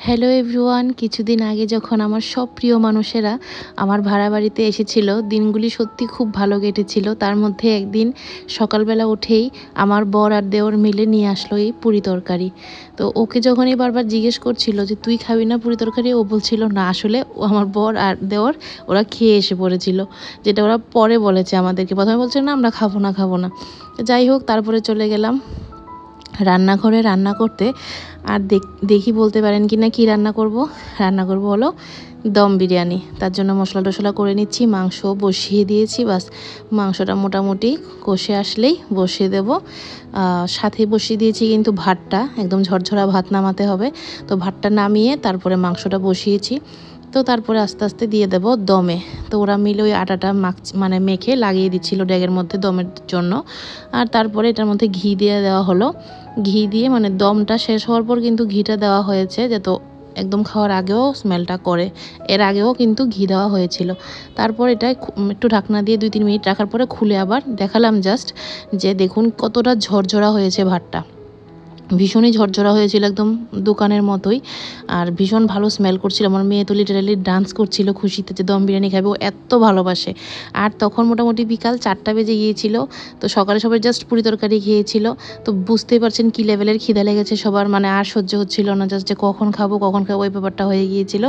Hello everyone, কিছুদিন আগে যখন আমার সব প্রিয় মানুষেরা আমার ভাড়া বাড়িতে এসেছিল, দিনগুলি সত্যি খুব ভালো কেটেছিল। তার মধ্যে একদিন সকালবেলা উঠেই আমার বর আর দেওর মিলে নিয়ে আসলো এই পুরি তরকারি। তো ওকে যখনই বারবার জিজ্ঞেস করছিল যে তুই খাবি না পুরি তরকারি, ও বলছিল না, আসলে ও আমার বর আর দেওর ওরা খেয়ে এসে পড়েছিল, যেটা ওরা পরে বলেছে আমাদেরকে। প্রথমে বলছে না আমরা খাবো না। যাই হোক, তারপরে চলে গেলাম রান্নাঘরে রান্না করতে। আর দেখি বলতে পারেন কি না, কি রান্না করব হলো দম বিরিয়ানি। তার জন্য মশলা টশলা করে নিচ্ছি, মাংস বসিয়ে দিয়েছি। বাস মাংসটা মোটামুটি কষে আসলেই বসিয়ে দেব। সাথে বসিয়ে দিয়েছি কিন্তু ভাতটা, একদম ঝরঝরা ভাত নামাতে হবে। তো ভাতটা নামিয়ে তারপরে মাংসটা বসিয়েছি। তো তারপরে আস্তে আস্তে দিয়ে দেব দমে। তো ওরা মিলে ওই আটাটা মেখে লাগিয়ে দিচ্ছিল ড্যাগের মধ্যে দমের জন্য। আর তারপরে এটার মধ্যে ঘি দিয়ে দেওয়া হলো। ঘি দিয়ে দমটা শেষ হওয়ার পর কিন্তু ঘিটা দেওয়া হয়েছে, যাতে একদম খাওয়ার আগেও স্মেলটা করে। এর আগেও কিন্তু ঘি দেওয়া হয়েছিল। তারপর এটা একটু ঢাকনা দিয়ে 2-3 মিনিট রাখার পরে খুলে আবার দেখালাম জাস্ট, যে দেখুন কতটা ঝরঝরা হয়েছে ভাতটা। ভীষণই ঝরঝরা হয়েছিল, একদম দোকানের মতোই। আর ভীষণ ভালো স্মেল করছিল। আমার মেয়ে তো লিটারালি ডান্স করছিল খুশিতে যে দম বিরিয়ানি খাবে, ও এত ভালোবাসে। আর তখন মোটামুটি বিকাল 4টা বেজে গিয়েছিল। তো সকালে সবাই জাস্ট পুরি তরকারি খেয়েছিল। তো বুঝতেই পারছেন কি লেভেলের খিদা লেগেছে সবার, আর সহ্য হচ্ছিল না, জাস্ট যে কখন খাবো ওই ব্যাপারটা হয়ে গিয়েছিল।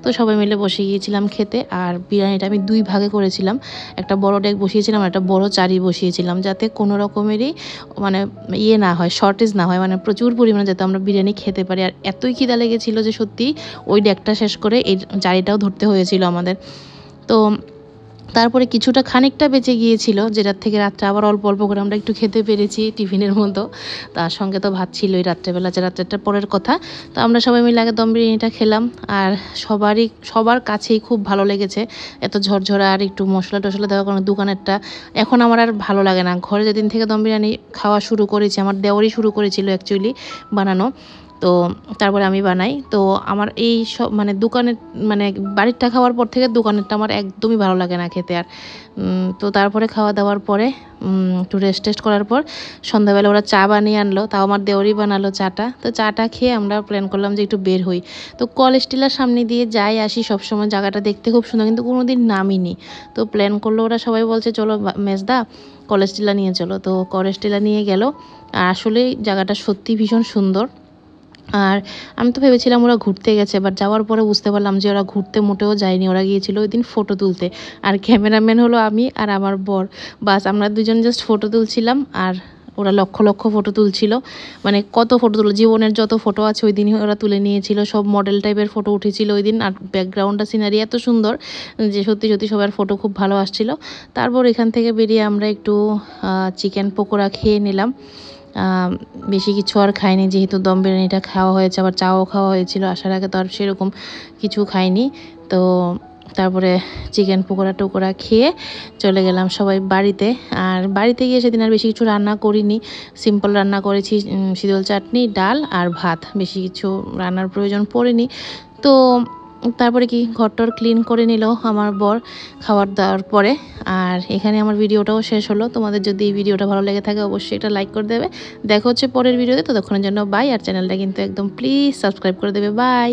তো সবাই মিলে বসে গিয়েছিলাম খেতে। আর বিরিয়ানিটা আমি 2 ভাগে করেছিলাম, একটা বড় ডেক বসিয়েছিলাম আর একটা বড় চারি বসিয়েছিলাম, যাতে কোনো রকমেরই না হয়, শর্টেজ না হয়, প্রচুর পরিমাণে যাতে আমরা বিরিয়ানি খেতে পারি। আর এতই খিদা লেগেছিল যে সত্যি ওই ডেকটা শেষ করে এই জারিটাও ধরতে হয়েছিল আমাদের। তো তারপরে খানিকটা বেঁচে গিয়েছিল, যেটার থেকে রাত্রে আবার অল্প অল্প করে আমরা একটু খেতে পেরেছি টিফিনের মতো। তার সঙ্গে তো ভাত ছিলই রাত্রেবেলা, যে রাত্রেটা পরের কথা। তো আমরা সবাই মিলে আগে দম বিরিয়ানিটা খেলাম। আর সবার কাছেই খুব ভালো লেগেছে, এত ঝরঝরা আর একটু মশলা টশলা দেওয়ার কারণে। দোকানেরটা এখন আমার আর ভালো লাগে না। ঘরে যেদিন থেকে দম বিরিয়ানি খাওয়া শুরু করেছি, আমার দেওরই শুরু করেছিল অ্যাকচুয়ালি বানানো। তো তারপরে আমি বানাই। তো আমার এই সব দোকানের বাড়িরটা খাওয়ার পর থেকে দোকানেরটা আমার একদমই ভালো লাগে না খেতে। আর তো তারপরে খাওয়া দাওয়ার পরে একটু রেস্ট করার পর সন্ধ্যাবেলা ওরা চা বানিয়ে আনলো, তাও আমার দেওরই বানালো চাটা। তো চাটা খেয়ে আমরা প্ল্যান করলাম যে একটু বের হই। তো কলেজ টিলার সামনে দিয়ে যাই আসি সবসময়, জায়গাটা দেখতে খুব সুন্দর, কিন্তু কোনোদিন নামিনি। তো প্ল্যান করলো ওরা, সবাই বলছে চলো মেজদা কলেজ টিলা নিয়ে চলো। তো কলেজ টিলা নিয়ে গেল। আর আসলে জায়গাটা সত্যি ভীষণ সুন্দর। আর আমি তো ভেবেছিলাম ওরা ঘুরতে গেছে, বাট যাওয়ার পরে বুঝতে পারলাম যে ওরা ঘুরতে মোটেও যায়নি, ওরা গিয়েছিল ওই দিন ফটো তুলতে। আর ক্যামেরাম্যান হলো আমি আর আমার বর। বাস আমরা দুজন জাস্ট ফটো তুলছিলাম, আর ওরা লক্ষ লক্ষ ফটো তুলছিল। কত ফটো তুলো, জীবনের যত ফটো আছে ওই দিনই ওরা তুলে নিয়েছিল। সব মডেল টাইপের ফটো উঠেছিল ওই দিন। আর ব্যাকগ্রাউন্ডটা সিনারি এত সুন্দর যে সত্যি সত্যি সবার ফটো খুব ভালো আসছিল। তারপর এখান থেকে বেরিয়ে আমরা একটু চিকেন পকোড়া খেয়ে নিলাম। বেশি কিছু আর খাইনি, যেহেতু দম বিরিয়ানিটা খাওয়া হয়েছে, আবার চাও খাওয়া হয়েছিল। আসার আগে তো আর সেরকম কিছু খাইনি। তো তারপরে চিকেন পকোড়া টুকোড়া খেয়ে চলে গেলাম সবাই বাড়িতে। আর বাড়িতে গিয়ে সেদিন আর বেশি কিছু রান্না করিনি, সিম্পল রান্না করেছি, শীতল চাটনি, ডাল আর ভাত। বেশি কিছু রান্নার প্রয়োজন পড়েনি। তো তারপরে কি ঘরটর ক্লিন করে নিল আমার বর খাবার দাওয়ার পরে। আর এখানে আমার ভিডিওটাও শেষ হলো। তোমাদের যদি এই ভিডিওটা ভালো লেগে থাকে অবশ্যই এটা লাইক করে দেবে। দেখা হচ্ছে পরের ভিডিওতে, ততক্ষণের জন্য বাই। আর চ্যানেলটা কিন্তু একদম প্লিজ সাবস্ক্রাইব করে দেবে। বাই।